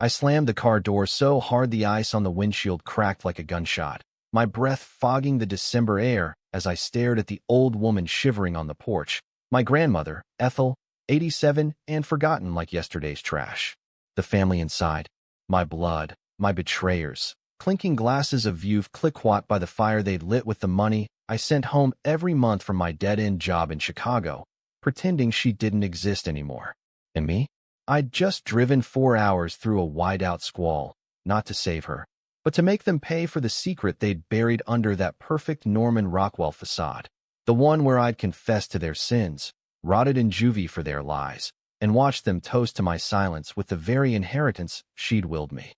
I slammed the car door so hard the ice on the windshield cracked like a gunshot, my breath fogging the December air as I stared at the old woman shivering on the porch, my grandmother, Ethel, 87 and forgotten like yesterday's trash. The family inside, my blood, my betrayers, clinking glasses of veuve cliquot by the fire they'd lit with the money I sent home every month from my dead-end job in Chicago, pretending she didn't exist anymore. And me? I'd just driven 4 hours through a wide-out squall, not to save her, but to make them pay for the secret they'd buried under that perfect Norman Rockwell facade, the one where I'd confessed to their sins, rotted in juvie for their lies, and watched them toast to my silence with the very inheritance she'd willed me.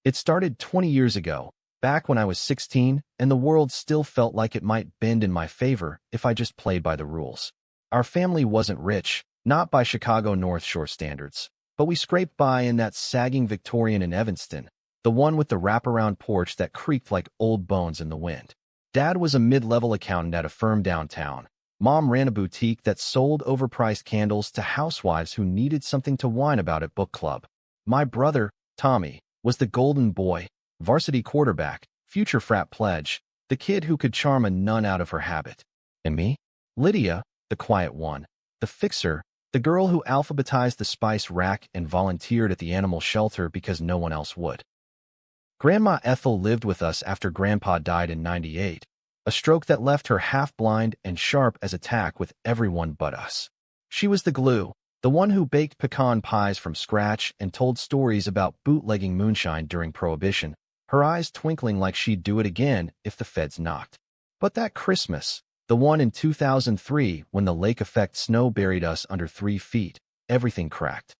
It started 20 years ago, back when I was 16, and the world still felt like it might bend in my favor if I just played by the rules. Our family wasn't rich, not by Chicago North Shore standards, but we scraped by in that sagging Victorian in Evanston, the one with the wraparound porch that creaked like old bones in the wind. Dad was a mid-level accountant at a firm downtown. Mom ran a boutique that sold overpriced candles to housewives who needed something to whine about at book club. My brother, Tommy, was the golden boy, varsity quarterback, future frat pledge, the kid who could charm a nun out of her habit. And me? Lydia, the quiet one, the fixer, the girl who alphabetized the spice rack and volunteered at the animal shelter because no one else would. Grandma Ethel lived with us after Grandpa died in '98, a stroke that left her half-blind and sharp as a tack with everyone but us. She was the glue, the one who baked pecan pies from scratch and told stories about bootlegging moonshine during Prohibition, her eyes twinkling like she'd do it again if the feds knocked. But that Christmas, the one in 2003 when the lake effect snow buried us under 3 feet, everything cracked.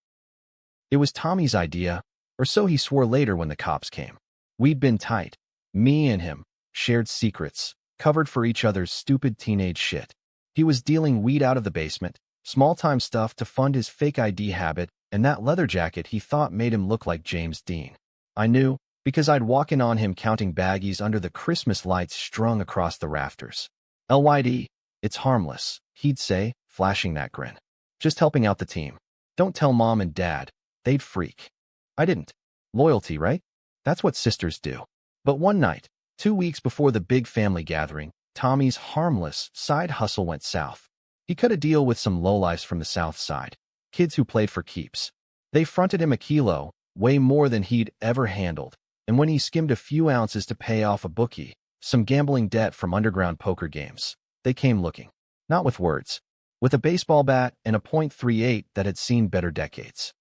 It was Tommy's idea, or so he swore later when the cops came. We'd been tight, me and him, shared secrets, covered for each other's stupid teenage shit. He was dealing weed out of the basement, small-time stuff to fund his fake ID habit, and that leather jacket he thought made him look like James Dean. I knew, because I'd walk in on him counting baggies under the Christmas lights strung across the rafters. LYD, it's harmless, he'd say, flashing that grin. Just helping out the team. Don't tell Mom and Dad, they'd freak. I didn't. Loyalty, right? That's what sisters do. But one night, 2 weeks before the big family gathering, Tommy's harmless side hustle went south. He cut a deal with some lowlifes from the South Side, kids who played for keeps. They fronted him a kilo, way more than he'd ever handled, and when he skimmed a few ounces to pay off a bookie, some gambling debt from underground poker games, they came looking. Not with words. With a baseball bat and a .38 that had seen better decades.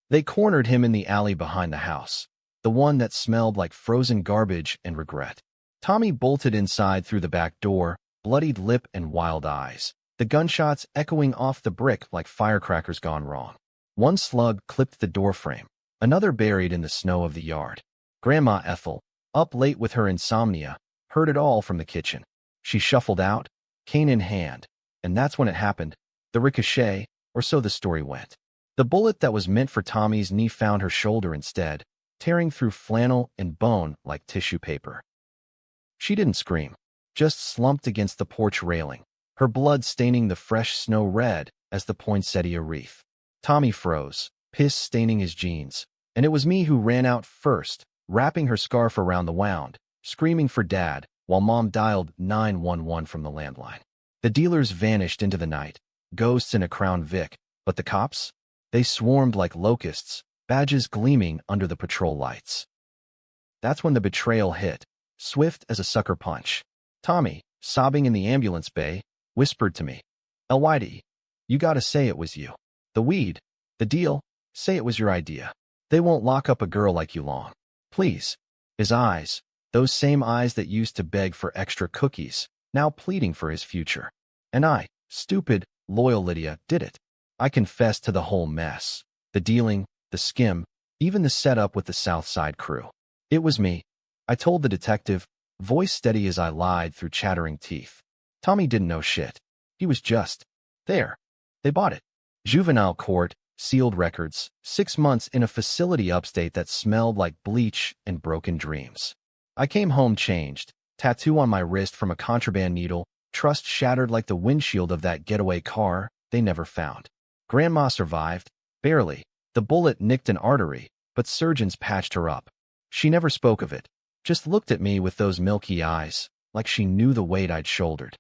They cornered him in the alley behind the house, the one that smelled like frozen garbage and regret. Tommy bolted inside through the back door, bloodied lip and wild eyes, the gunshots echoing off the brick like firecrackers gone wrong. One slug clipped the doorframe, another buried in the snow of the yard. Grandma Ethel, up late with her insomnia, heard it all from the kitchen. She shuffled out, cane in hand, and that's when it happened, the ricochet, or so the story went. The bullet that was meant for Tommy's knee found her shoulder instead, tearing through flannel and bone like tissue paper. She didn't scream, just slumped against the porch railing, her blood staining the fresh snow red as the poinsettia wreath. Tommy froze, piss staining his jeans, and it was me who ran out first, wrapping her scarf around the wound, screaming for Dad, while Mom dialed 911 from the landline. The dealers vanished into the night, ghosts in a Crown Vic, but the cops? They swarmed like locusts, badges gleaming under the patrol lights. That's when the betrayal hit, swift as a sucker punch. Tommy, sobbing in the ambulance bay, whispered to me, "LYD, you gotta say it was you. The weed, the deal, say it was your idea. They won't lock up a girl like you long. Please." His eyes, those same eyes that used to beg for extra cookies, now pleading for his future. And I, stupid, loyal Lydia, did it. I confessed to the whole mess. The dealing, the skim, even the setup with the South Side crew. It was me. I told the detective, voice steady as I lied through chattering teeth. Tommy didn't know shit. He was just there. They bought it. Juvenile court, sealed records, 6 months in a facility upstate that smelled like bleach and broken dreams. I came home changed, tattoo on my wrist from a contraband needle, trust shattered like the windshield of that getaway car they never found. Grandma survived, barely. The bullet nicked an artery, but surgeons patched her up. She never spoke of it, just looked at me with those milky eyes, like she knew the weight I'd shouldered.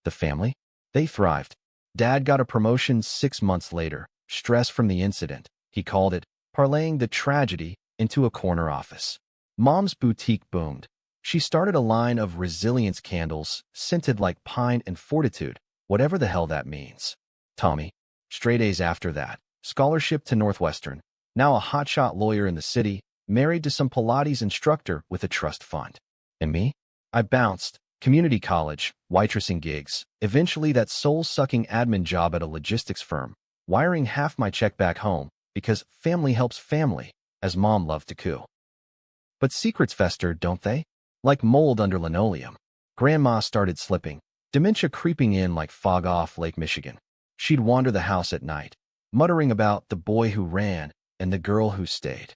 The family? They thrived. Dad got a promotion 6 months later, stress from the incident, he called it, parlaying the tragedy into a corner office. Mom's boutique boomed. She started a line of resilience candles, scented like pine and fortitude, whatever the hell that means. Tommy, straight A's after that, scholarship to Northwestern, now a hotshot lawyer in the city, married to some Pilates instructor with a trust fund. And me? I bounced. Community college, waitressing gigs, eventually that soul-sucking admin job at a logistics firm, wiring half my check back home, because family helps family, as Mom loved to coo. But secrets fester, don't they? Like mold under linoleum. Grandma started slipping, dementia creeping in like fog off Lake Michigan. She'd wander the house at night, muttering about the boy who ran and the girl who stayed.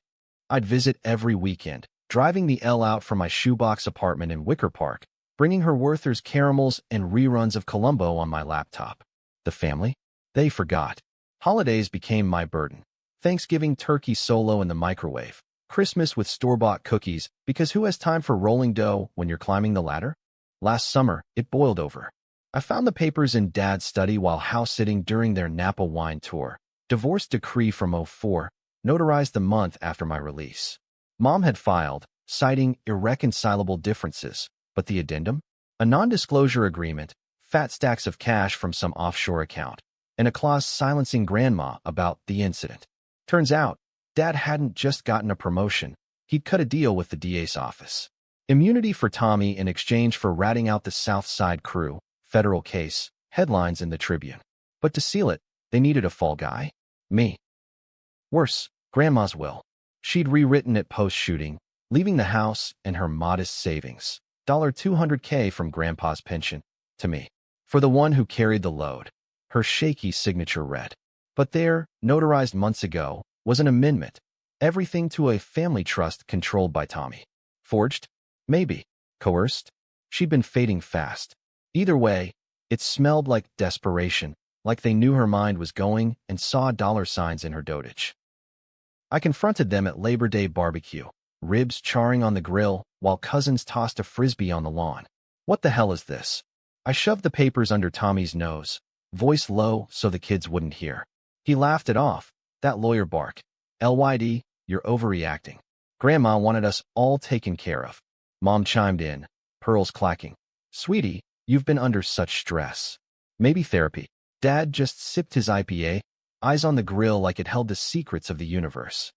I'd visit every weekend, driving the L out from my shoebox apartment in Wicker Park, bringing her Werther's caramels and reruns of Columbo on my laptop. The family? They forgot. Holidays became my burden. Thanksgiving turkey solo in the microwave. Christmas with store-bought cookies, because who has time for rolling dough when you're climbing the ladder? Last summer, it boiled over. I found the papers in Dad's study while house-sitting during their Napa wine tour. Divorce decree from '04, notarized the month after my release. Mom had filed, citing irreconcilable differences. But the addendum? A non-disclosure agreement, fat stacks of cash from some offshore account, and a clause silencing Grandma about the incident. Turns out, Dad hadn't just gotten a promotion. He'd cut a deal with the DA's office. Immunity for Tommy in exchange for ratting out the South Side crew, federal case, headlines in the Tribune. But to seal it, they needed a fall guy. Me. Worse, Grandma's will. She'd rewritten it post-shooting, leaving the house and her modest savings. $200K from Grandpa's pension, to me. For the one who carried the load. Her shaky signature read. But there, notarized months ago, was an amendment. Everything to a family trust controlled by Tommy. Forged? Maybe. Coerced? She'd been fading fast. Either way, it smelled like desperation, like they knew her mind was going and saw dollar signs in her dotage. I confronted them at Labor Day barbecue. Ribs charring on the grill, while cousins tossed a frisbee on the lawn. What the hell is this? I shoved the papers under Tommy's nose, voice low so the kids wouldn't hear. He laughed it off, that lawyer bark. LYD, you're overreacting. Grandma wanted us all taken care of. Mom chimed in, pearls clacking. Sweetie, you've been under such stress. Maybe therapy. Dad just sipped his IPA, eyes on the grill like it held the secrets of the universe.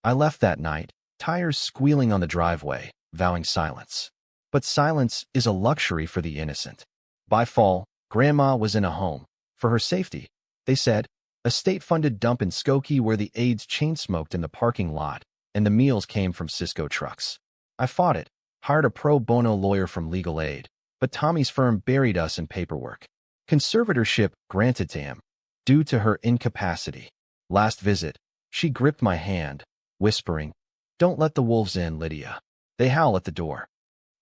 I left that night, tires squealing on the driveway, vowing silence. But silence is a luxury for the innocent. By fall, Grandma was in a home. For her safety, they said, a state-funded dump in Skokie where the aides chain-smoked in the parking lot, and the meals came from Cisco trucks. I fought it, hired a pro bono lawyer from legal aid, but Tommy's firm buried us in paperwork. Conservatorship granted to him, due to her incapacity. Last visit, she gripped my hand, whispering, "Don't let the wolves in, Lydia. They howl at the door."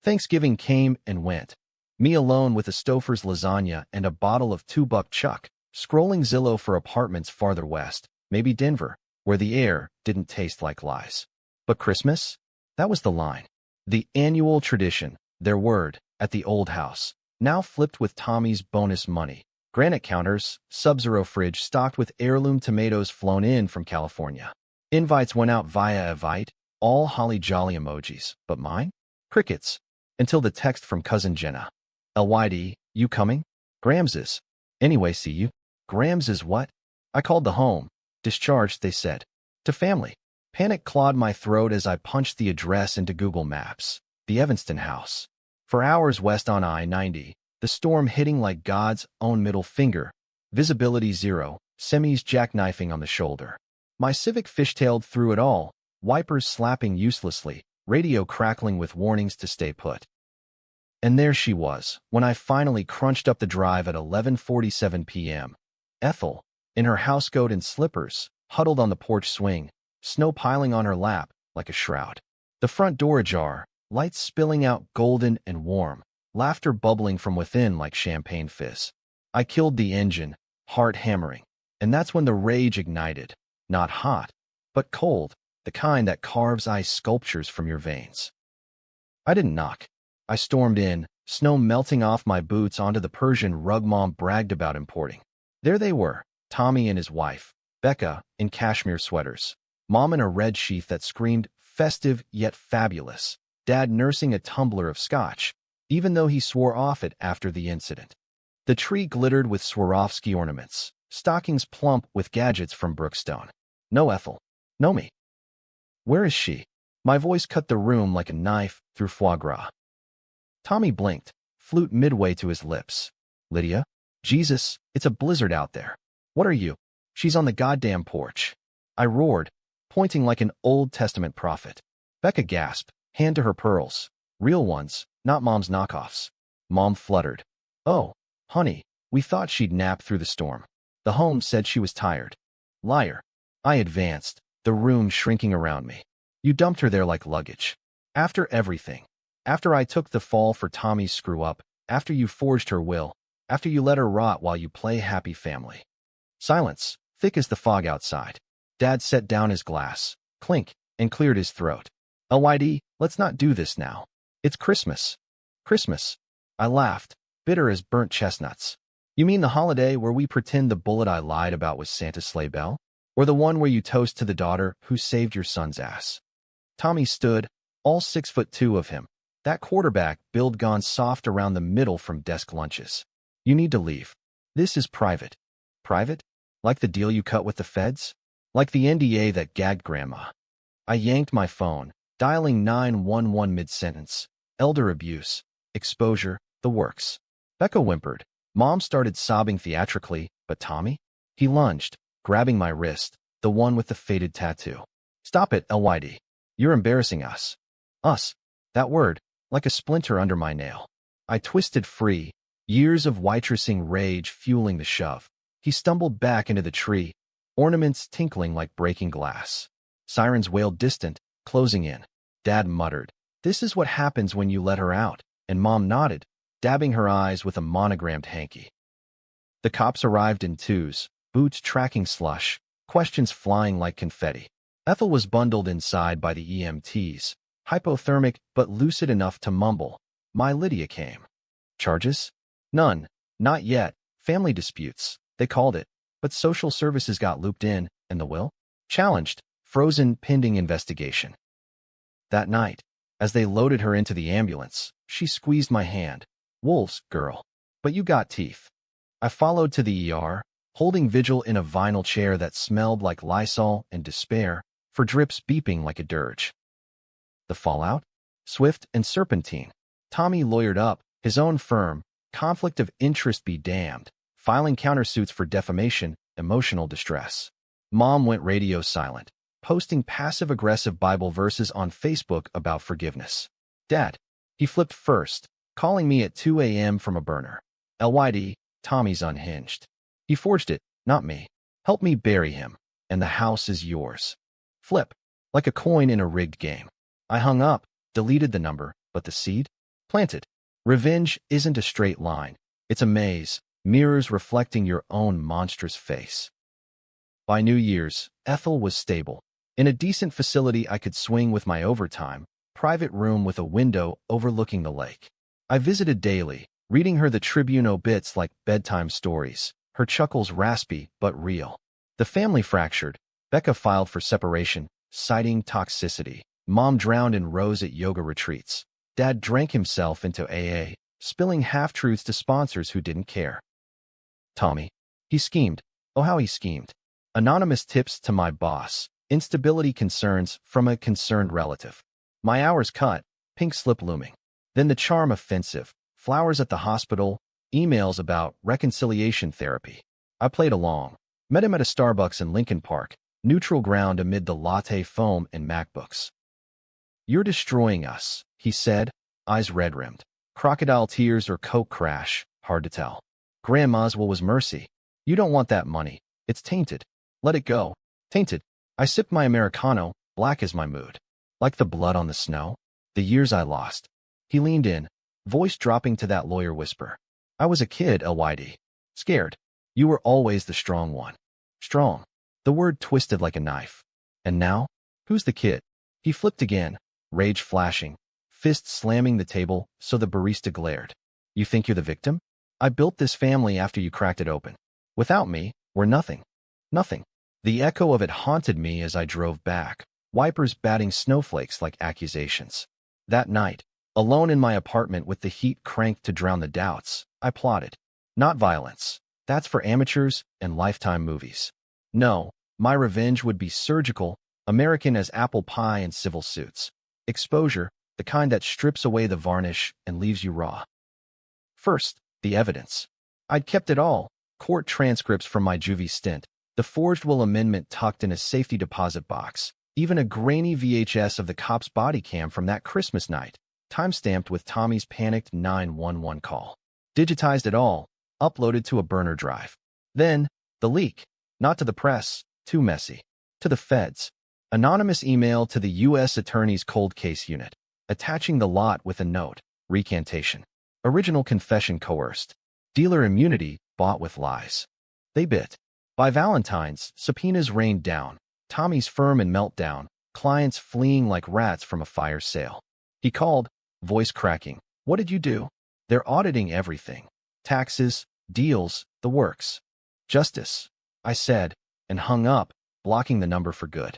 Thanksgiving came and went. Me alone with a Stouffer's lasagna and a bottle of $2 Chuck, scrolling Zillow for apartments farther west, maybe Denver, where the air didn't taste like lies. But Christmas? That was the line. The annual tradition, their word, at the old house, now flipped with Tommy's bonus money. Granite counters, Sub-Zero fridge stocked with heirloom tomatoes flown in from California. Invites went out via Evite, all holly jolly emojis, but mine? Crickets. Until the text from cousin Jenna. LYD, you coming? Grams is. Anyway, see you. Grams is what? I called the home. Discharged, they said. To family. Panic clawed my throat as I punched the address into Google Maps. The Evanston house. For hours west on I-90, the storm hitting like God's own middle finger. Visibility zero, semis jackknifing on the shoulder. My Civic fishtailed through it all, wipers slapping uselessly, radio crackling with warnings to stay put. And there she was, when I finally crunched up the drive at 11:47 p.m. Ethel, in her housecoat and slippers, huddled on the porch swing, snow piling on her lap like a shroud. The front door ajar, lights spilling out golden and warm, laughter bubbling from within like champagne fizz. I killed the engine, heart hammering, and that's when the rage ignited. Not hot, but cold, the kind that carves ice sculptures from your veins. I didn't knock. I stormed in, snow melting off my boots onto the Persian rug Mom bragged about importing. There they were, Tommy and his wife, Becca, in cashmere sweaters. Mom in a red sheath that screamed, festive yet fabulous. Dad nursing a tumbler of scotch, even though he swore off it after the incident. The tree glittered with Swarovski ornaments, stockings plump with gadgets from Brookstone. No Ethel. No me. Where is she? My voice cut the room like a knife through foie gras. Tommy blinked, flute midway to his lips. Lydia? Jesus, it's a blizzard out there. What are you? She's on the goddamn porch. I roared, pointing like an Old Testament prophet. Becca gasped, hand to her pearls. Real ones, not Mom's knockoffs. Mom fluttered. Oh, honey, we thought she'd nap through the storm. The home said she was tired. Liar. I advanced, the room shrinking around me. You dumped her there like luggage. After everything. After I took the fall for Tommy's screw-up, after you forged her will, after you let her rot while you play happy family. Silence, thick as the fog outside. Dad set down his glass, clink, and cleared his throat. LYD, let's not do this now. It's Christmas. Christmas. I laughed, bitter as burnt chestnuts. You mean the holiday where we pretend the bullet I lied about was Santa's sleigh bell? Or the one where you toast to the daughter who saved your son's ass? Tommy stood, all 6'2" of him. That quarterback build gone soft around the middle from desk lunches. You need to leave. This is private. Private? Like the deal you cut with the feds? Like the NDA that gagged Grandma? I yanked my phone, dialing 911 mid-sentence. Elder abuse. Exposure. The works. Becca whimpered. Mom started sobbing theatrically, but Tommy? He lunged, grabbing my wrist, the one with the faded tattoo. Stop it, LYD. You're embarrassing us. Us. That word, like a splinter under my nail. I twisted free, years of waitressing rage fueling the shove. He stumbled back into the tree, ornaments tinkling like breaking glass. Sirens wailed distant, closing in. Dad muttered, "This is what happens when you let her out," and Mom nodded, dabbing her eyes with a monogrammed hanky. The cops arrived in twos, boots tracking slush, questions flying like confetti. Ethel was bundled inside by the EMTs, hypothermic but lucid enough to mumble. My Lydia came. Charges? None. Not yet. Family disputes, they called it. But social services got looped in, and the will? Challenged. Frozen pending investigation. That night, as they loaded her into the ambulance, she squeezed my hand. Wolves, girl. But you got teeth. I followed to the ER, holding vigil in a vinyl chair that smelled like Lysol and despair, for drips beeping like a dirge. The fallout? Swift and serpentine. Tommy lawyered up, his own firm, conflict of interest be damned, filing countersuits for defamation, emotional distress. Mom went radio silent, posting passive-aggressive Bible verses on Facebook about forgiveness. Dad. He flipped first, calling me at 2 a.m. from a burner. LYD, Tommy's unhinged. He forged it, not me. Help me bury him, and the house is yours. Flip. Like a coin in a rigged game. I hung up, deleted the number, but the seed? Planted. Revenge isn't a straight line. It's a maze, mirrors reflecting your own monstrous face. By New Year's, Ethel was stable. In a decent facility I could swing with my overtime, private room with a window overlooking the lake. I visited daily, reading her the Tribune obits like bedtime stories, her chuckles raspy but real. The family fractured. Becca filed for separation, citing toxicity. Mom drowned in rows at yoga retreats. Dad drank himself into AA, spilling half-truths to sponsors who didn't care. Tommy. He schemed. Oh, how he schemed. Anonymous tips to my boss. Instability concerns from a concerned relative. My hours cut, pink slip looming. Then the charm offensive. Flowers at the hospital, emails about reconciliation therapy. I played along. Met him at a Starbucks in Lincoln Park, neutral ground amid the latte foam and MacBooks. You're destroying us, he said, eyes red-rimmed. Crocodile tears or coke crash, hard to tell. Grandma's will was mercy. You don't want that money. It's tainted. Let it go. Tainted. I sipped my Americano, black as my mood. Like the blood on the snow. The years I lost. He leaned in, voice dropping to that lawyer whisper. I was a kid, LYD. Scared. You were always the strong one. Strong. The word twisted like a knife. And now? Who's the kid? He flipped again, rage flashing, fist slamming the table so the barista glared. You think you're the victim? I built this family after you cracked it open. Without me, we're nothing. Nothing. The echo of it haunted me as I drove back, wipers batting snowflakes like accusations. That night, alone in my apartment with the heat cranked to drown the doubts, I plotted. Not violence. That's for amateurs and Lifetime movies. No, my revenge would be surgical, American as apple pie and civil suits. Exposure, the kind that strips away the varnish and leaves you raw. First, the evidence. I'd kept it all, court transcripts from my juvie stint, the forged will amendment tucked in a safety deposit box, even a grainy VHS of the cop's body cam from that Christmas night, time-stamped with Tommy's panicked 911 call. Digitized it all, uploaded to a burner drive. Then, the leak. Not to the press, too messy. To the feds. Anonymous email to the U.S. Attorney's Cold Case Unit, attaching the lot with a note, recantation. Original confession coerced. Dealer immunity bought with lies. They bit. By Valentine's, subpoenas rained down, Tommy's firm in meltdown, clients fleeing like rats from a fire sale. He called, voice cracking. What did you do? They're auditing everything. Taxes, deals, the works. Justice, I said, and hung up, blocking the number for good.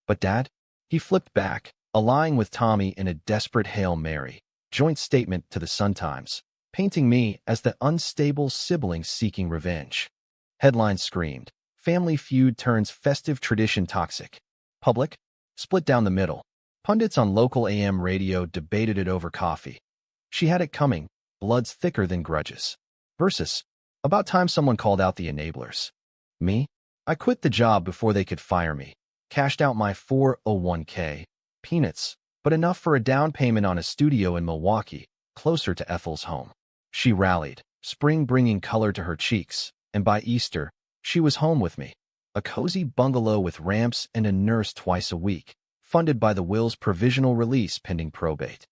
But Dad? He flipped back, allying with Tommy in a desperate Hail Mary, joint statement to the Sun-Times, painting me as the unstable sibling seeking revenge. Headline screamed, Family Feud turns festive tradition toxic. Public? Split down the middle. Pundits on local AM radio debated it over coffee. She had it coming, bloods thicker than grudges. Versus, about time someone called out the enablers. Me? I quit the job before they could fire me. Cashed out my 401k. Peanuts, but enough for a down payment on a studio in Milwaukee, closer to Ethel's home. She rallied, spring bringing color to her cheeks, and by Easter, she was home with me. A cozy bungalow with ramps and a nurse twice a week, funded by the will's provisional release pending probate.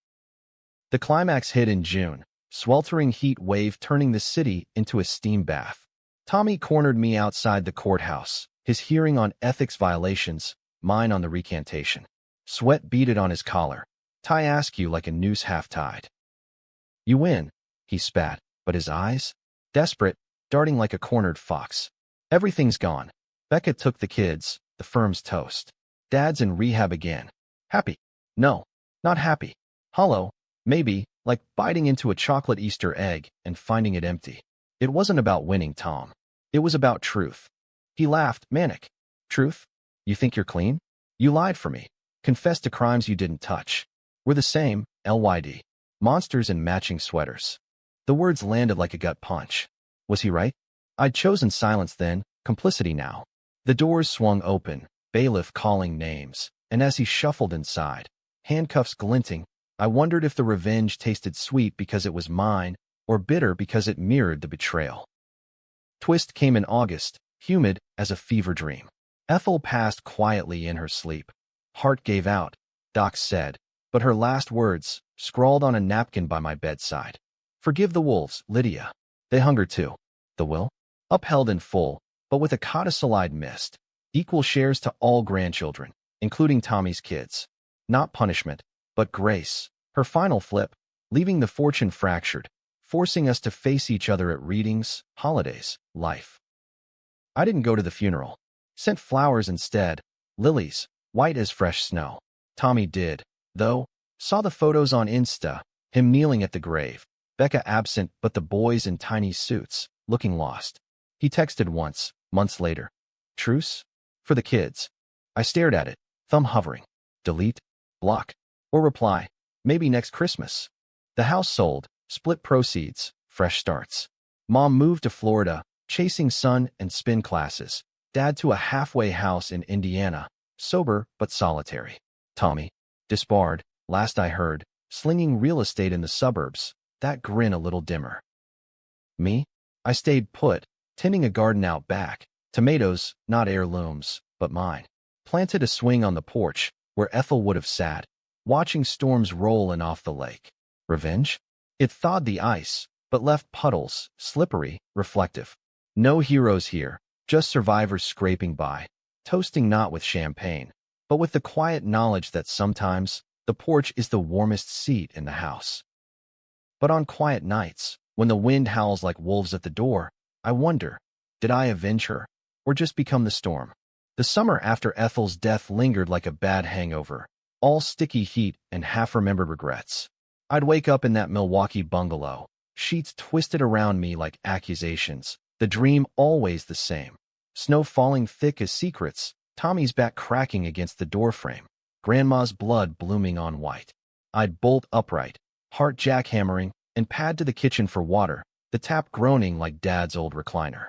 The climax hit in June, sweltering heat wave turning the city into a steam bath. Tommy cornered me outside the courthouse, his hearing on ethics violations, mine on the recantation. Sweat beaded on his collar. Tie askew like a noose half-tied. You win, he spat, but his eyes? Desperate, darting like a cornered fox. Everything's gone. Becca took the kids, the firm's toast. Dad's in rehab again. Happy? No, not happy. Hollow, maybe, like biting into a chocolate Easter egg and finding it empty. It wasn't about winning, Tom. It was about truth. He laughed, manic. Truth? You think you're clean? You lied for me. Confessed to crimes you didn't touch. We're the same, LYD. Monsters in matching sweaters. The words landed like a gut punch. Was he right? I'd chosen silence then, complicity now. The doors swung open, bailiff calling names, and as he shuffled inside, handcuffs glinting, I wondered if the revenge tasted sweet because it was mine, or bitter because it mirrored the betrayal. Twist came in August, humid as a fever dream. Ethel passed quietly in her sleep. Heart gave out, Doc said, but her last words, scrawled on a napkin by my bedside. Forgive the wolves, Lydia. They hunger too. The will? Upheld in full, but with a codiciled mist. Equal shares to all grandchildren, including Tommy's kids. Not punishment, but grace. Her final flip, leaving the fortune fractured, forcing us to face each other at readings, holidays, life. I didn't go to the funeral. Sent flowers instead, lilies, white as fresh snow. Tommy did, though, saw the photos on Insta, him kneeling at the grave, Becca absent but the boys in tiny suits, looking lost. He texted once, months later. Truce? For the kids. I stared at it, thumb hovering. Delete? Block? Or reply, maybe next Christmas. The house sold, split proceeds, fresh starts. Mom moved to Florida, chasing sun and spin classes. Dad to a halfway house in Indiana, sober but solitary. Tommy, disbarred, last I heard, slinging real estate in the suburbs, that grin a little dimmer. Me? I stayed put, tending a garden out back, tomatoes, not heirlooms, but mine. Planted a swing on the porch, where Ethel would have sat, watching storms roll in off the lake. Revenge? It thawed the ice, but left puddles, slippery, reflective. No heroes here, just survivors scraping by. toasting not with champagne, but with the quiet knowledge that sometimes the porch is the warmest seat in the house. But on quiet nights, when the wind howls like wolves at the door, I wonder, did I avenge her, or just become the storm? The summer after Ethel's death lingered like a bad hangover, all sticky heat and half-remembered regrets. I'd wake up in that Milwaukee bungalow, sheets twisted around me like accusations, the dream always the same. Snow falling thick as secrets, Tommy's back cracking against the doorframe, Grandma's blood blooming on white. I'd bolt upright, heart jackhammering, and pad to the kitchen for water, the tap groaning like Dad's old recliner.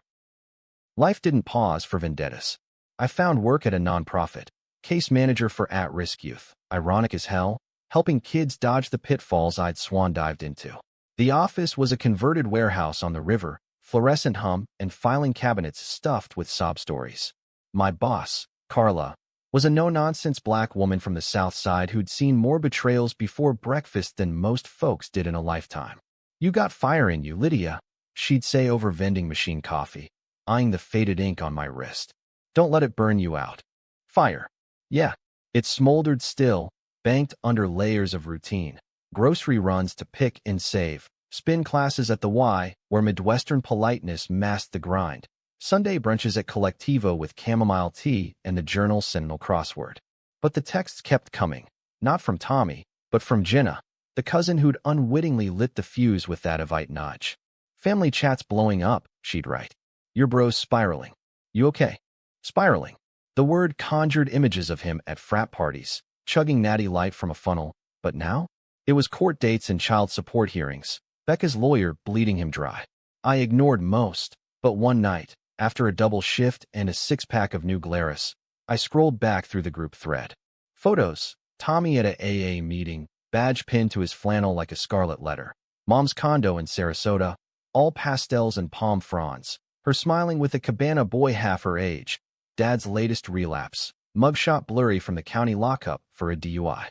Life didn't pause for vendettas. I found work at a nonprofit, case manager for at-risk youth, ironic as hell, helping kids dodge the pitfalls I'd swan-dived into. The office was a converted warehouse on the river, fluorescent hum and filing cabinets stuffed with sob stories. My boss, Carla, was a no-nonsense black woman from the South Side who'd seen more betrayals before breakfast than most folks did in a lifetime. "You got fire in you, Lydia," she'd say over vending machine coffee, eyeing the faded ink on my wrist. "Don't let it burn you out." Fire. Yeah, it smoldered still, banked under layers of routine. Grocery runs to pick and save, spin classes at the Y, where Midwestern politeness masked the grind, Sunday brunches at Collectivo with chamomile tea and the Journal Sentinel crossword. But the texts kept coming, not from Tommy, but from Jenna, the cousin who'd unwittingly lit the fuse with that Evite nudge. "Family chat's blowing up," she'd write. "Your bro's spiraling. You okay?" Spiraling. The word conjured images of him at frat parties, chugging natty light from a funnel, but now? It was court dates and child support hearings, Becca's lawyer bleeding him dry. I ignored most, but one night, after a double shift and a six-pack of New Glarus, I scrolled back through the group thread. Photos, Tommy at a AA meeting, badge pinned to his flannel like a scarlet letter. Mom's condo in Sarasota, all pastels and palm fronds, her smiling with a Cabana boy half her age. Dad's latest relapse, mugshot blurry from the county lockup for a DUI.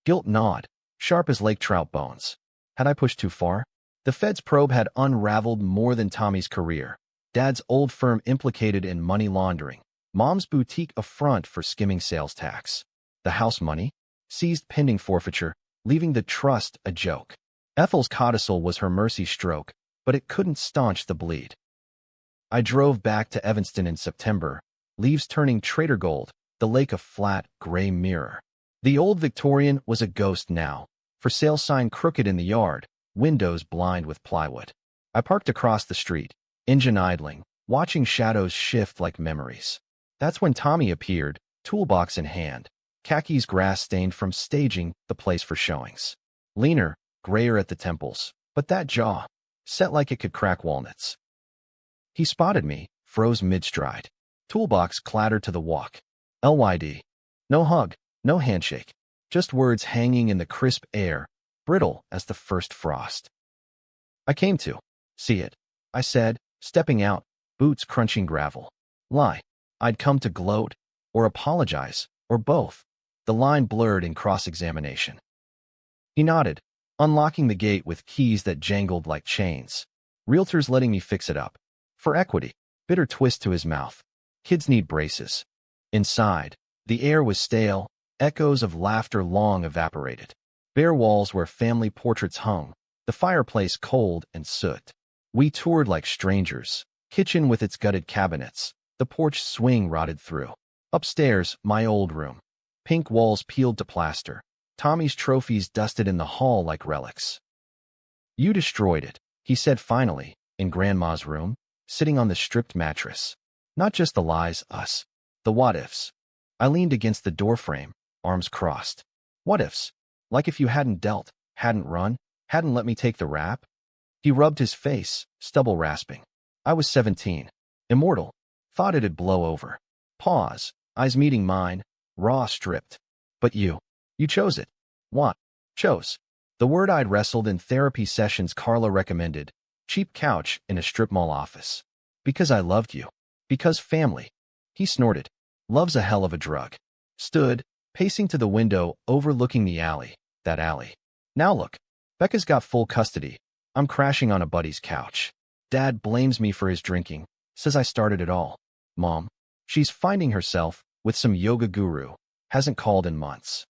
Guilt gnawed, sharp as lake trout bones. Had I pushed too far? The Fed's probe had unraveled more than Tommy's career. Dad's old firm implicated in money laundering. Mom's boutique affront for skimming sales tax. The house money? Seized pending forfeiture, leaving the trust a joke. Ethel's codicil was her mercy stroke, but it couldn't staunch the bleed. I drove back to Evanston in September, leaves turning Trader Gold, the lake a flat, gray mirror. The old Victorian was a ghost now, for sale sign crooked in the yard, windows blind with plywood. I parked across the street, engine idling, watching shadows shift like memories. That's when Tommy appeared, toolbox in hand, khakis grass-stained from staging the place for showings. Leaner, grayer at the temples, but that jaw, set like it could crack walnuts. He spotted me, froze mid-stride. Toolbox clattered to the walk. LYD. No hug, no handshake, just words hanging in the crisp air, brittle as the first frost. "I came to see it," I said, stepping out, boots crunching gravel. Lie. I'd come to gloat, or apologize, or both. The line blurred in cross-examination. He nodded, unlocking the gate with keys that jangled like chains. "Realtors letting me fix it up. For equity." Bitter twist to his mouth. "Kids need braces." Inside, the air was stale, echoes of laughter long evaporated. Bare walls where family portraits hung, the fireplace cold and soot. We toured like strangers, kitchen with its gutted cabinets, the porch swing rotted through. Upstairs, my old room. Pink walls peeled to plaster, Tommy's trophies dusted in the hall like relics. "You destroyed it," he said finally, in Grandma's room, sitting on the stripped mattress. "Not just the lies, us. The what-ifs." I leaned against the doorframe, arms crossed. "What ifs? Like if you hadn't dealt, hadn't run, hadn't let me take the rap?" He rubbed his face, stubble rasping. I was 17. Immortal. Thought it'd blow over. Pause, eyes meeting mine, raw stripped. "But you chose it." "What?" "Chose." The word I'd wrestled in therapy sessions Carla recommended. Cheap couch in a strip mall office. "Because I loved you. Because family." He snorted. "Love's a hell of a drug." Stood, pacing to the window, overlooking the alley. That alley. Now look. Becca's got full custody. I'm crashing on a buddy's couch. Dad blames me for his drinking. Says I started it all. Mom. She's finding herself with some yoga guru. Hasn't called in months.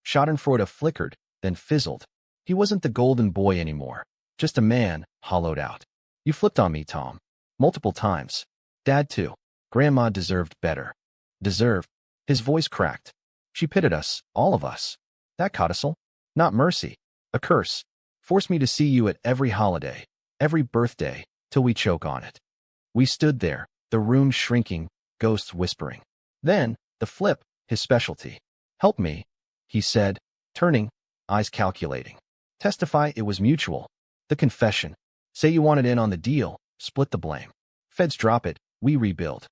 Schadenfreude flickered, then fizzled. He wasn't the golden boy anymore. Just a man, hollowed out. You flipped on me, Tom. Multiple times. Dad, too. Grandma deserved better. Deserved? His voice cracked. She pitted us, all of us. That codicil? Not mercy. A curse. Forced me to see you at every holiday, every birthday, till we choke on it. We stood there, the room shrinking, ghosts whispering. Then, the flip, his specialty. Help me, he said, turning, eyes calculating. Testify it was mutual. The confession. Say you wanted in on the deal, split the blame. Feds drop it, we rebuild.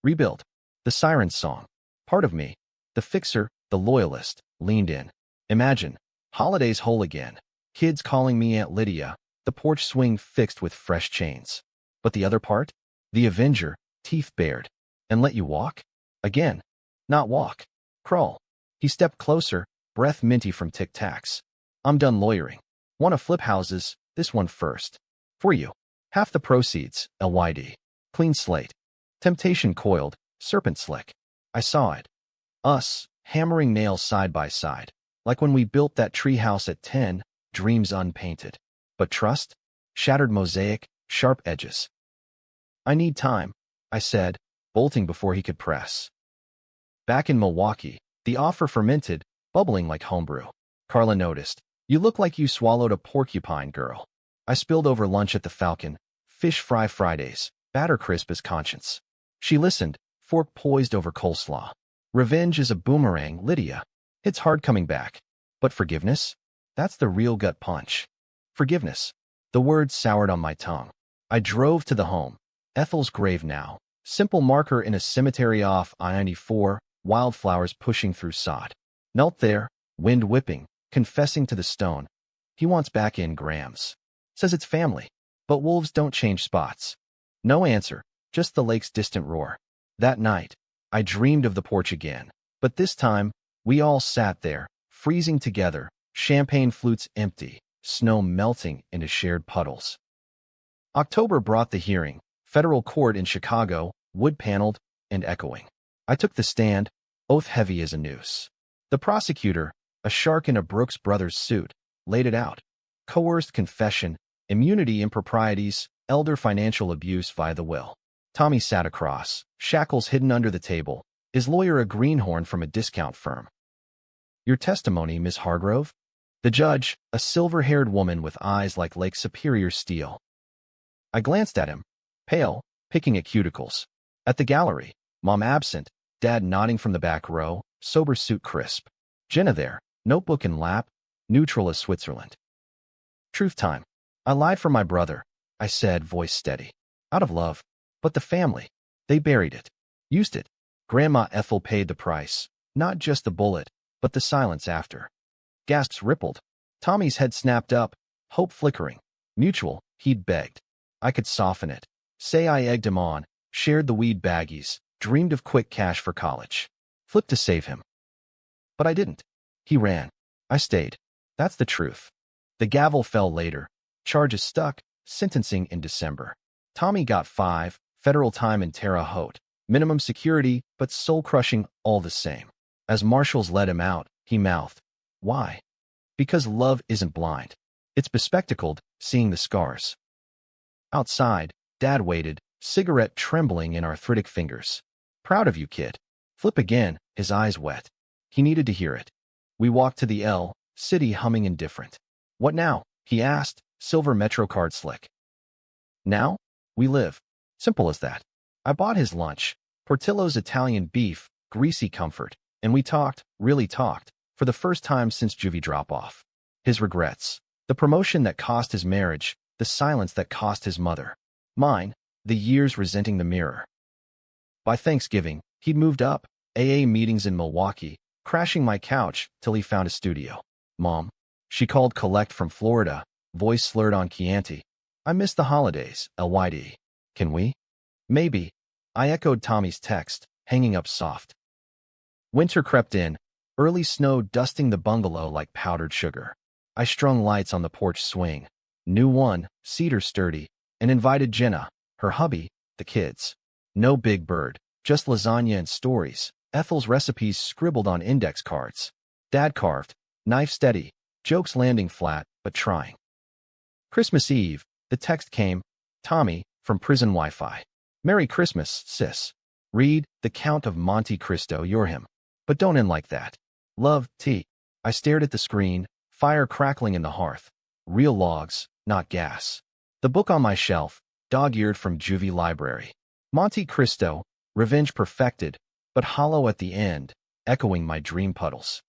Rebuild. The siren's song. Part of me, the fixer, the loyalist, leaned in. Imagine, holidays whole again. Kids calling me Aunt Lydia, the porch swing fixed with fresh chains. But the other part? The avenger, teeth bared. And let you walk? Again. Not walk. Crawl. He stepped closer, breath minty from tic-tacs. I'm done lawyering. Wanna flip houses, this one first. For you. Half the proceeds, LYD. Clean slate. Temptation coiled, serpent slick. I saw it. Us, hammering nails side by side. Like when we built that treehouse at 10, dreams unpainted. But trust? Shattered mosaic, sharp edges. I need time, I said, bolting before he could press. Back in Milwaukee, the offer fermented, bubbling like homebrew. Carla noticed. You look like you swallowed a porcupine, girl. I spilled over lunch at the Falcon. Fish fry Fridays, batter crisp as conscience. She listened, fork poised over coleslaw. Revenge is a boomerang, Lydia. It's hard coming back. But forgiveness? That's the real gut punch. Forgiveness. The word soured on my tongue. I drove to the home. Ethel's grave now. Simple marker in a cemetery off I-94, wildflowers pushing through sod. Knelt there, wind whipping, confessing to the stone. He wants back in Grams. Says it's family. But wolves don't change spots. No answer, just the lake's distant roar. That night, I dreamed of the porch again. But this time, we all sat there, freezing together, champagne flutes empty, snow melting into shared puddles. October brought the hearing, federal court in Chicago, wood-paneled and echoing. I took the stand, oath heavy as a noose. The prosecutor, a shark in a Brooks Brothers suit, laid it out. Coerced confession, immunity improprieties, elder financial abuse via the will. Tommy sat across, shackles hidden under the table, his lawyer a greenhorn from a discount firm. Your testimony, Miss Hargrove? The judge, a silver-haired woman with eyes like Lake Superior steel. I glanced at him, pale, picking at cuticles. At the gallery, Mom absent, Dad nodding from the back row, sober suit crisp. Jenna there, notebook in lap, neutral as Switzerland. Truth time. I lied for my brother, I said, voice steady. Out of love. But the family, they buried it. Used it. Grandma Ethel paid the price. Not just the bullet, but the silence after. Gasps rippled. Tommy's head snapped up, hope flickering. Mutual, he'd begged. I could soften it. Say I egged him on, shared the weed baggies, dreamed of quick cash for college. Flipped to save him. But I didn't. He ran. I stayed. That's the truth. The gavel fell later. Charges stuck, sentencing in December. Tommy got 5, federal time in Terre Haute. Minimum security, but soul-crushing all the same. As marshals let him out, he mouthed. Why? Because love isn't blind. It's bespectacled, seeing the scars. Outside, Dad waited, cigarette trembling in arthritic fingers. Proud of you, kid. Flip again, his eyes wet. He needed to hear it. We walked to the L, city humming indifferent. What now? He asked, silver Metro card slick. Now? We live. Simple as that. I bought his lunch, Portillo's Italian beef, greasy comfort, and we talked, really talked, for the first time since juvie drop-off. His regrets. The promotion that cost his marriage, the silence that cost his mother. Mine, the years resenting the mirror. By Thanksgiving, he'd moved up, AA meetings in Milwaukee, crashing my couch till he found a studio. Mom. She called collect from Florida, voice slurred on Chianti. I miss the holidays, LYD. Can we? Maybe. I echoed Tommy's text, hanging up soft. Winter crept in, early snow dusting the bungalow like powdered sugar. I strung lights on the porch swing. New one, cedar sturdy, and invited Jenna, her hubby, the kids. No big bird, Just lasagna and stories. Ethel's recipes scribbled on index cards. Dad carved, knife steady, jokes landing flat, but trying. Christmas Eve, the text came, Tommy, from prison Wi-Fi. Merry Christmas, sis. Read, The Count of Monte Cristo, you're him. But don't end like that. Love, T. I stared at the screen, fire crackling in the hearth. Real logs, not gas. The book on my shelf, dog-eared from Juvie Library. Monte Cristo, revenge perfected, but hollow at the end, echoing my dream puddles.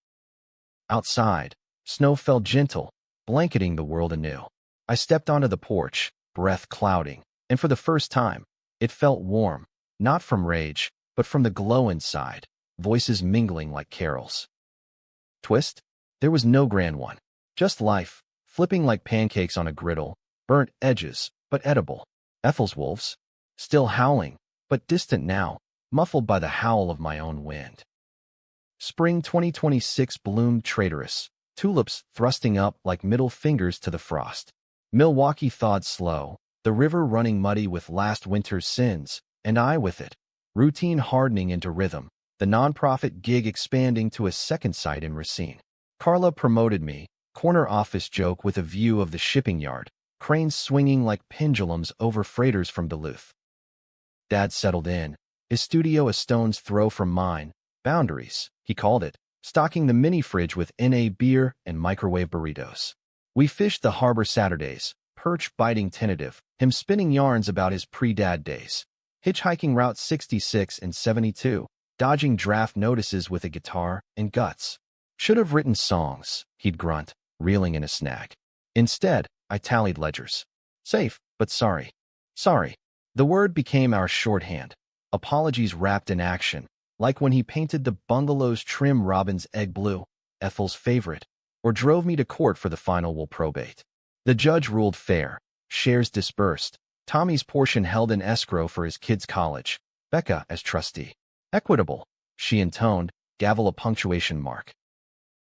Outside, snow fell gentle, blanketing the world anew. I stepped onto the porch, breath clouding, and for the first time, it felt warm, not from rage, but from the glow inside, voices mingling like carols. Twist? There was no grand one. Just life, flipping like pancakes on a griddle, burnt edges, but edible. Ethel's wolves, still howling, but distant now, muffled by the howl of my own wind. Spring 2026 bloomed traitorous, tulips thrusting up like middle fingers to the frost. Milwaukee thawed slow, the river running muddy with last winter's sins, and I with it. Routine hardening into rhythm, the nonprofit gig expanding to a second site in Racine. Carla promoted me, corner office joke with a view of the shipping yard, cranes swinging like pendulums over freighters from Duluth. Dad settled in, his studio a stone's throw from mine. Boundaries, he called it, stocking the mini-fridge with NA beer and microwave burritos. We fished the harbor Saturdays, perch biting tentative, him spinning yarns about his pre-dad days. Hitchhiking Route 66 and 72, dodging draft notices with a guitar and guts. Should have written songs, he'd grunt, reeling in a snag. Instead, I tallied ledgers. Safe, but sorry. Sorry. The word became our shorthand. Apologies wrapped in action, like when he painted the bungalow's trim robin's egg blue, Ethel's favorite, or drove me to court for the final will probate. The judge ruled fair, shares dispersed, Tommy's portion held in escrow for his kid's college, Becca as trustee. Equitable, she intoned, gavel a punctuation mark.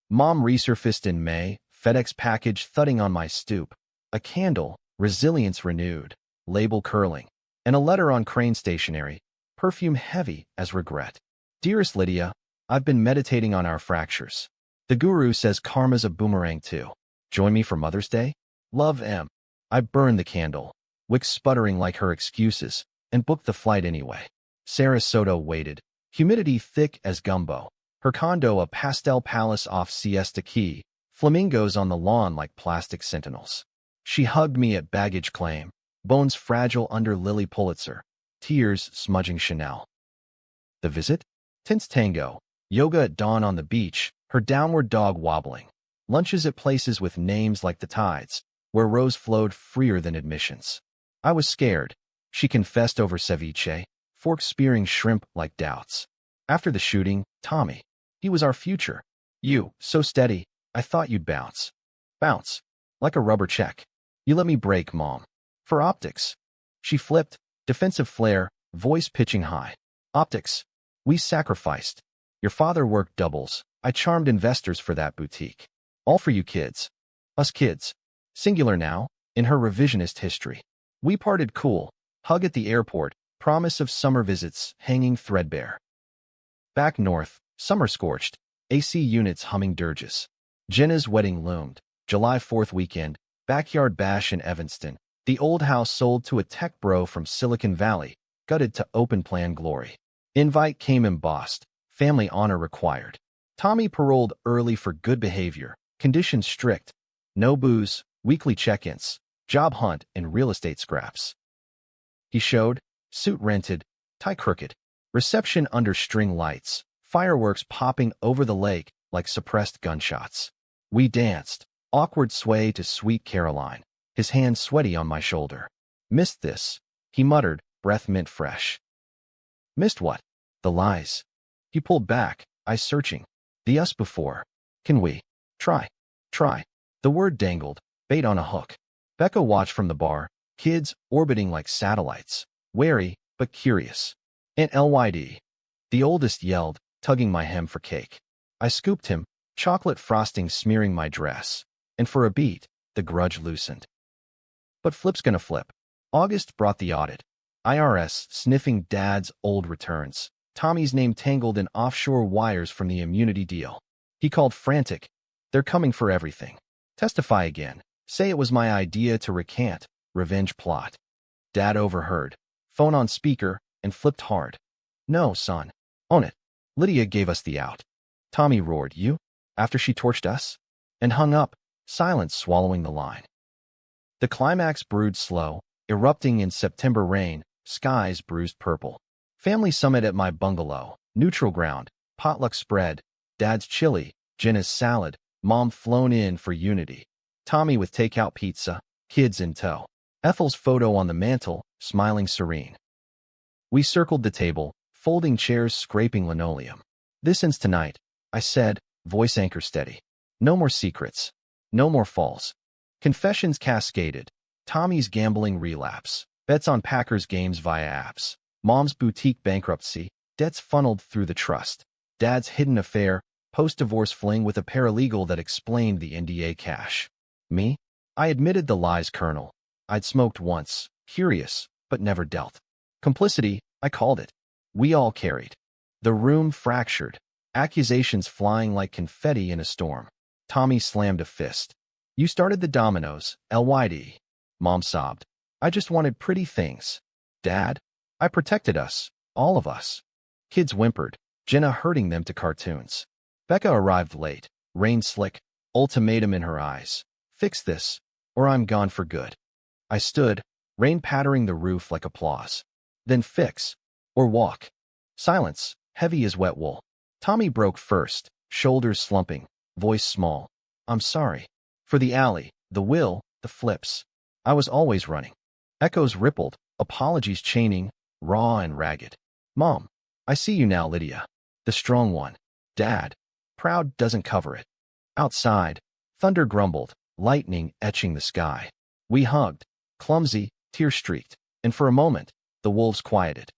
Mom resurfaced in May, FedEx package thudding on my stoop, a candle, resilience renewed, label curling, and a letter on crane stationery, perfume heavy as regret. Dearest Lydia, I've been meditating on our fractures. The guru says karma's a boomerang too. Join me for Mother's Day? Love, M. I burned the candle, wick sputtering like her excuses, and booked the flight anyway. Sarasota waited, humidity thick as gumbo. Her condo a pastel palace off Siesta Key, flamingos on the lawn like plastic sentinels. She hugged me at baggage claim, bones fragile under Lily Pulitzer, tears smudging Chanel. The visit? Tense tango, yoga at dawn on the beach, her downward dog wobbling. Lunches at places with names like the tides, where Rose flowed freer than admissions. I was scared, she confessed over ceviche, fork spearing shrimp like doubts. After the shooting, Tommy. He was our future. You, so steady, I thought you'd bounce. Bounce. Like a rubber check. You let me break, Mom. For optics. She flipped, defensive flare, voice pitching high. Optics. We sacrificed. Your father worked doubles. I charmed investors for that boutique. All for you kids. Us kids. Singular now, in her revisionist history. We parted cool, hug at the airport, promise of summer visits hanging threadbare. Back north, summer scorched, AC units humming dirges. Jenna's wedding loomed, July 4th weekend, backyard bash in Evanston. The old house sold to a tech bro from Silicon Valley, gutted to open-plan glory. Invite came embossed, family honor required. Tommy paroled early for good behavior, conditions strict. No booze, weekly check-ins, job hunt, and real estate scraps. He showed, suit rented, tie crooked, reception under string lights, fireworks popping over the lake like suppressed gunshots. We danced, awkward sway to Sweet Caroline, his hand sweaty on my shoulder. Missed this, he muttered, breath mint fresh. Missed what? The lies. He pulled back, eyes searching. The us before. Can we? Try. The word dangled, bait on a hook. Becca watched from the bar, kids orbiting like satellites, wary but curious. Aunt LYD. The oldest yelled, tugging my hem for cake. I scooped him, chocolate frosting smearing my dress, and for a beat, the grudge loosened. But flip's gonna flip. August brought the audit. IRS sniffing Dad's old returns. Tommy's name tangled in offshore wires from the immunity deal. He called frantic. They're coming for everything. Testify again. Say it was my idea to recant. Revenge plot. Dad overheard. Phone on speaker and flipped hard. No, son. Own it. Lydia gave us the out. Tommy roared, you? After she torched us? And hung up, silence swallowing the line. The climax brewed slow, erupting in September rain, skies bruised purple. Family summit at my bungalow, neutral ground, potluck spread, Dad's chili, Jenna's salad, Mom flown in for unity. Tommy with takeout pizza, kids in tow. Ethel's photo on the mantel, smiling serene. We circled the table, folding chairs scraping linoleum. This ends tonight, I said, voice anchor steady. No more secrets. No more falls. Confessions cascaded. Tommy's gambling relapse. Bets on Packers games via apps. Mom's boutique bankruptcy. Debts funneled through the trust. Dad's hidden affair. Post-divorce fling with a paralegal that explained the NDA cash. Me? I admitted the lies, Colonel. I'd smoked once. Curious, but never dealt. Complicity, I called it. We all carried. The room fractured. Accusations flying like confetti in a storm. Tommy slammed a fist. You started the dominoes, LYD. Mom sobbed. I just wanted pretty things. Dad? I protected us. All of us. Kids whimpered, Jenna herding them to cartoons. Becca arrived late, rain slick, ultimatum in her eyes. Fix this, or I'm gone for good. I stood, rain pattering the roof like applause. Then fix, or walk. Silence, heavy as wet wool. Tommy broke first, shoulders slumping, voice small. I'm sorry. For the alley, the will, the flips. I was always running. Echoes rippled, apologies chaining, raw and ragged. Mom, I see you now, Lydia. The strong one. Dad. Proud doesn't cover it. Outside, thunder grumbled, lightning etching the sky. We hugged, clumsy, tear-streaked, and for a moment, the wolves quieted.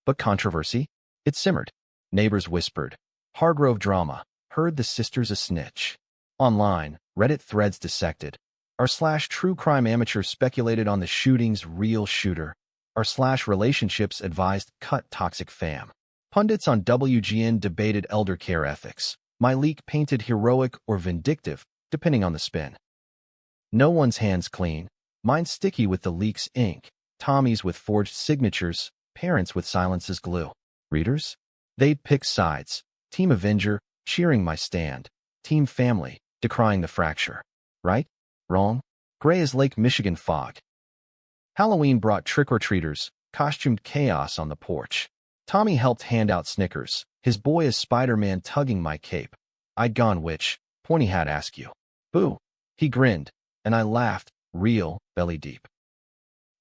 But controversy? It simmered. Neighbors whispered. Hargrove drama. Heard the sisters a snitch. Online, Reddit threads dissected. R/true crime amateur speculated on the shooting's real shooter. R/relationships advised cut toxic fam. Pundits on WGN debated elder care ethics. My leak painted heroic or vindictive, depending on the spin. No one's hands clean. Mine's sticky with the leak's ink. Tommy's with forged signatures. Parents with silence's glue. Readers? They'd pick sides. Team Avenger, cheering my stand. Team Family, decrying the fracture. Right? Wrong? Gray as Lake Michigan fog. Halloween brought trick-or-treaters, costumed chaos on the porch. Tommy helped hand out Snickers, his boy as Spider-Man tugging my cape. I'd gone witch, pointy hat askew. Boo. He grinned, and I laughed, real, belly deep.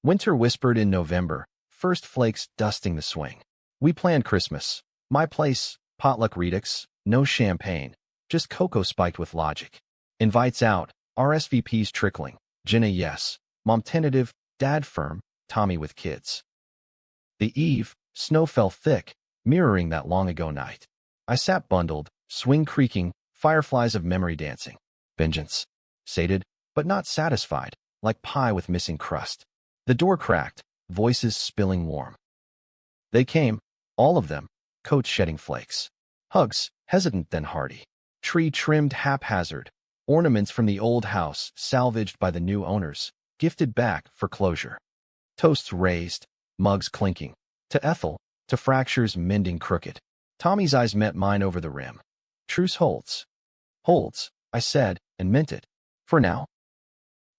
Winter whispered in November, first flakes dusting the swing. We planned Christmas. My place, potluck redux, no champagne, just cocoa spiked with logic. Invites out, RSVPs trickling. Jenna yes, Mom tentative, Dad firm, Tommy with kids. The eve, snow fell thick, mirroring that long-ago night. I sat bundled, swing creaking, fireflies of memory dancing. Vengeance. Sated, but not satisfied, like pie with missing crust. The door cracked, voices spilling warm. They came, all of them, coats shedding flakes. Hugs, hesitant then hearty. Tree trimmed haphazard. Ornaments from the old house, salvaged by the new owners, gifted back for closure. Toasts raised, mugs clinking. To Ethel, to fractures mending crooked. Tommy's eyes met mine over the rim. Truce holds. Holds, I said, and meant it. For now.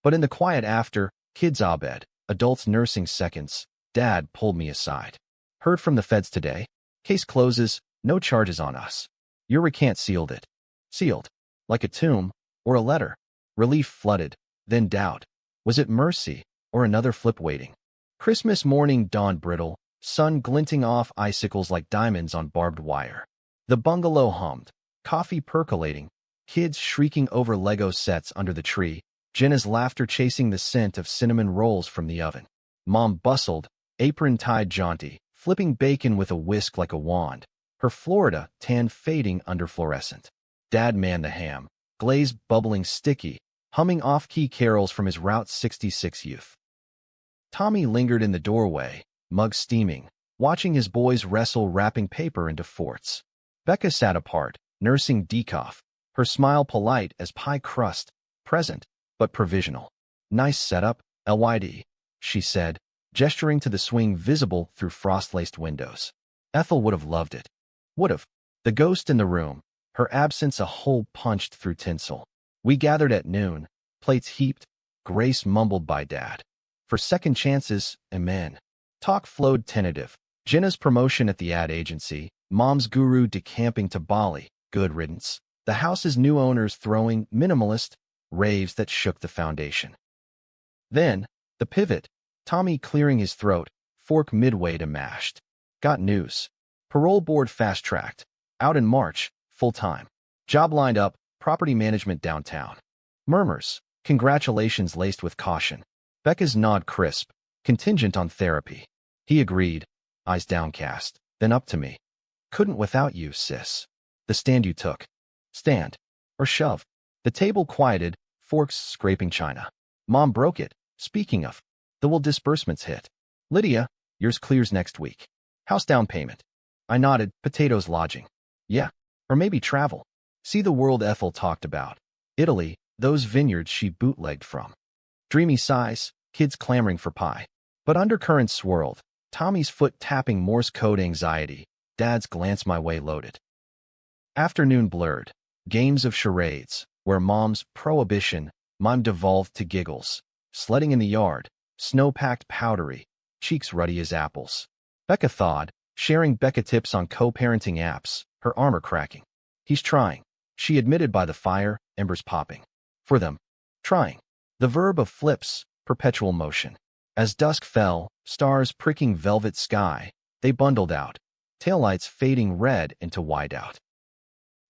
But in the quiet after, kids abed, adults nursing seconds, Dad pulled me aside. Heard from the feds today. Case closes, no charges on us. Your recant sealed it. Sealed. Like a tomb, or a letter. Relief flooded, then doubt. Was it mercy, or another flip waiting? Christmas morning dawned brittle, sun glinting off icicles like diamonds on barbed wire. The bungalow hummed, coffee percolating, kids shrieking over Lego sets under the tree, Jenna's laughter chasing the scent of cinnamon rolls from the oven. Mom bustled, apron tied jaunty, flipping bacon with a whisk like a wand, her Florida tan fading under fluorescent. Dad manned the ham, glaze bubbling sticky, humming off-key carols from his Route 66 youth. Tommy lingered in the doorway, mug steaming, watching his boys wrestle wrapping paper into forts. Becca sat apart, nursing decaf, her smile polite as pie crust, present, but provisional. Nice setup, LYD, she said, gesturing to the swing visible through frost-laced windows. Ethel would have loved it. Would have. The ghost in the room, her absence a hole punched through tinsel. We gathered at noon, plates heaped, grace mumbled by Dad. For second chances, amen. Talk flowed tentative. Jenna's promotion at the ad agency, Mom's guru decamping to Bali, good riddance. The house's new owners throwing minimalist raves that shook the foundation. Then, the pivot, Tommy clearing his throat, fork midway to mashed. Got news. Parole board fast-tracked. Out in March, full-time. Job lined up, property management downtown. Murmurs, congratulations laced with caution. Becca's nod crisp, contingent on therapy. He agreed, eyes downcast, then up to me. Couldn't without you, sis. The stand you took. Stand. Or shove. The table quieted, forks scraping china. Mom broke it. Speaking of, the will disbursements hit. Lydia, yours clears next week. House down payment. I nodded, potatoes lodging. Yeah. Or maybe travel. See the world Ethel talked about. Italy, those vineyards she bootlegged from. Dreamy sighs, kids clamoring for pie. But undercurrents swirled. Tommy's foot tapping Morse code anxiety. Dad's glance my way loaded. Afternoon blurred. Games of charades, where Mom's prohibition, mime devolved to giggles. Sledding in the yard, snow-packed powdery, cheeks ruddy as apples. Becca thawed, sharing Becca tips on co-parenting apps, her armor cracking. He's trying, she admitted by the fire, embers popping. For them. Trying. The verb of flips, perpetual motion. As dusk fell, stars pricking velvet sky, they bundled out, taillights fading red into whiteout.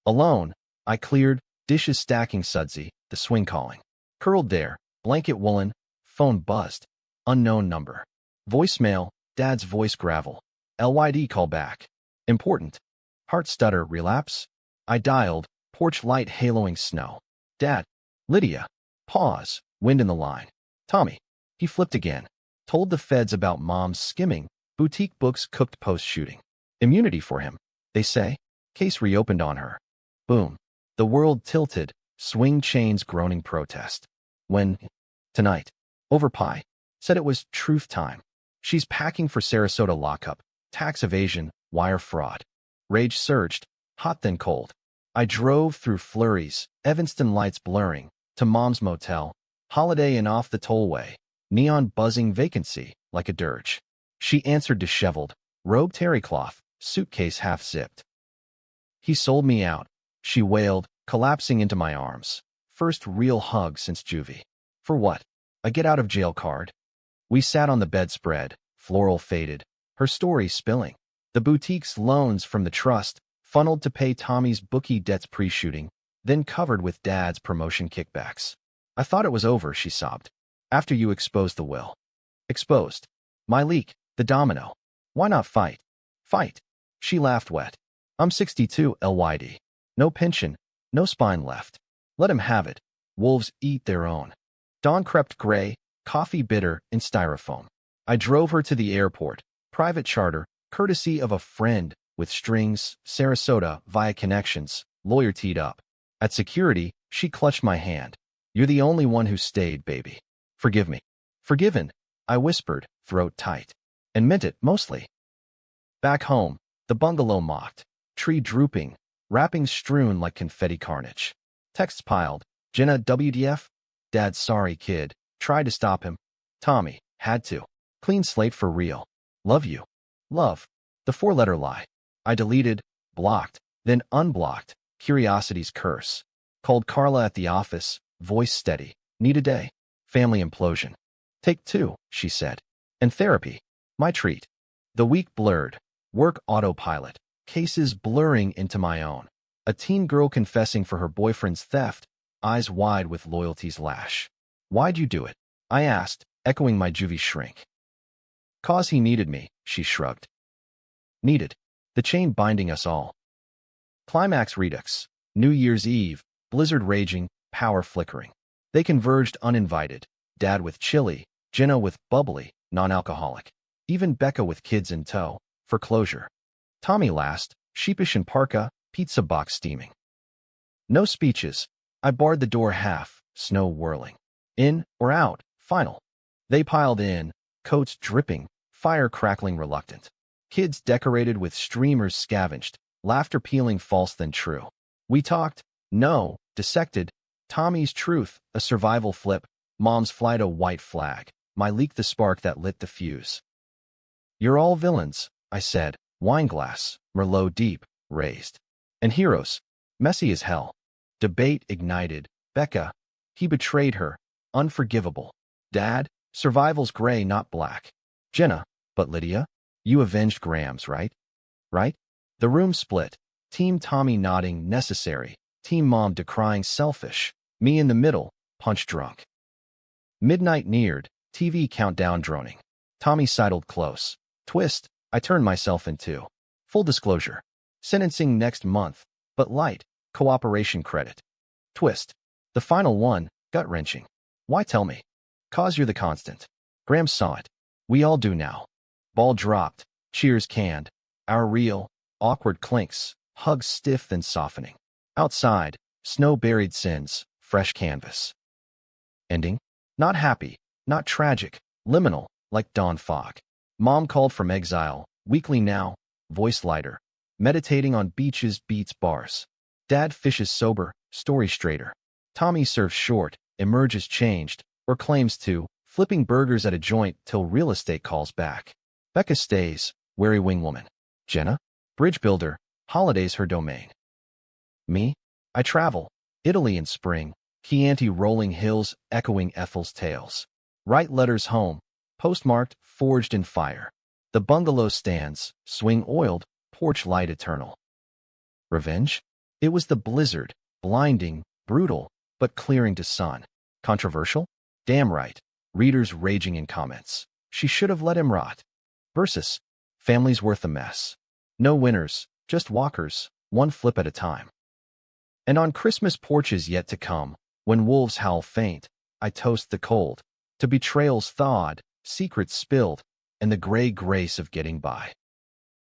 Alone, I cleared, dishes stacking sudsy, the swing calling. Curled there, blanket woolen, phone buzzed. Unknown number. Voicemail, Dad's voice gravel. LYD call back. Important. Heart stutter relapse. I dialed, porch light haloing snow. Dad. Lydia. Pause, wind in the line. Tommy. He flipped again. Told the feds about Mom's skimming, boutique books cooked post-shooting. Immunity for him, they say. Case reopened on her. Boom. The world tilted, swing chains groaning protest. When, tonight, over pie, said it was truth time. She's packing for Sarasota lockup, tax evasion, wire fraud. Rage surged, hot then cold. I drove through flurries, Evanston lights blurring, to Mom's motel, Holiday Inn off the tollway, neon buzzing vacancy, like a dirge. She answered disheveled, robe terry cloth, suitcase half-zipped. He sold me out, she wailed, collapsing into my arms. First real hug since juvie. For what? A get-out-of-jail card? We sat on the bedspread, floral faded, her story spilling. The boutique's loans from the trust, funneled to pay Tommy's bookie debts pre-shooting, then covered with Dad's promotion kickbacks. I thought it was over, she sobbed. After you exposed the will. Exposed. My leak, the domino. Why not fight? Fight. She laughed wet. I'm 62, LYD. No pension, no spine left. Let him have it. Wolves eat their own. Dawn crept gray, coffee bitter in styrofoam. I drove her to the airport, private charter, courtesy of a friend, with strings, Sarasota, via connections, lawyer teed up. At security, she clutched my hand. You're the only one who stayed, baby. Forgive me. Forgiven, I whispered, throat tight. And meant it, mostly. Back home, the bungalow mocked, tree drooping, wrappings strewn like confetti carnage. Texts piled. Jenna WDF? Dad sorry kid. Tried to stop him. Tommy, had to. Clean slate for real. Love you. Love. The four-letter lie. I deleted, blocked, then unblocked, curiosity's curse. Called Carla at the office, voice steady. Need a day. Family implosion. Take two, she said. And therapy. My treat. The week blurred. Work autopilot. Cases blurring into my own. A teen girl confessing for her boyfriend's theft, eyes wide with loyalty's lash. Why'd you do it? I asked, echoing my juvie shrink. 'Cause he needed me, she shrugged. Needed. The chain binding us all. Climax redux. New Year's Eve. Blizzard raging, power flickering. They converged uninvited. Dad with chili, Jenna with bubbly, non-alcoholic. even Becca with kids in tow, for closure. Tommy last, sheepish in parka, pizza box steaming. No speeches. I barred the door half, snow whirling. In or out, final. They piled in, coats dripping, fire crackling reluctant. Kids decorated with streamers scavenged, laughter peeling false than true. We talked, no, dissected, Tommy's truth, a survival flip, Mom's flight a white flag, my leak the spark that lit the fuse. You're all villains, I said, wineglass, Merlot deep, raised. And heroes, messy as hell. Debate ignited, Becca, he betrayed her, unforgivable. Dad, survival's gray not black. Jenna, but Lydia, you avenged Grams, right? Right? The room split, Team Tommy nodding necessary, Team Mom decrying selfish, me in the middle, punch drunk. Midnight neared, TV countdown droning. Tommy sidled close. Twist, I turned myself into. Full disclosure. Sentencing next month, but light, cooperation credit. Twist. The final one, gut-wrenching. Why tell me? 'Cause you're the constant. Graham saw it. We all do now. Ball dropped, cheers canned. Our real, awkward clinks, hugs stiff and softening. Outside, snow-buried sins, fresh canvas. Ending? Not happy, not tragic, liminal, like dawn fog. Mom called from exile, weekly now, voice lighter. Meditating on beaches beats bars. Dad fishes sober, story straighter. Tommy serves short, emerges changed, or claims to, flipping burgers at a joint till real estate calls back. Becca stays, wary wingwoman. Jenna? Bridge builder, holidays her domain. Me? I travel, Italy in spring, Chianti rolling hills echoing Ethel's tales. Write letters home, postmarked, forged in fire. The bungalow stands, swing oiled, porch light eternal. Revenge? It was the blizzard, blinding, brutal, but clearing to sun. Controversial? Damn right. Readers raging in comments. She should have let him rot. Versus, family's worth a mess. No winners, just walkers, one flip at a time. And on Christmas porches yet to come, when wolves howl faint, I toast the cold, to betrayals thawed, secrets spilled, and the gray grace of getting by.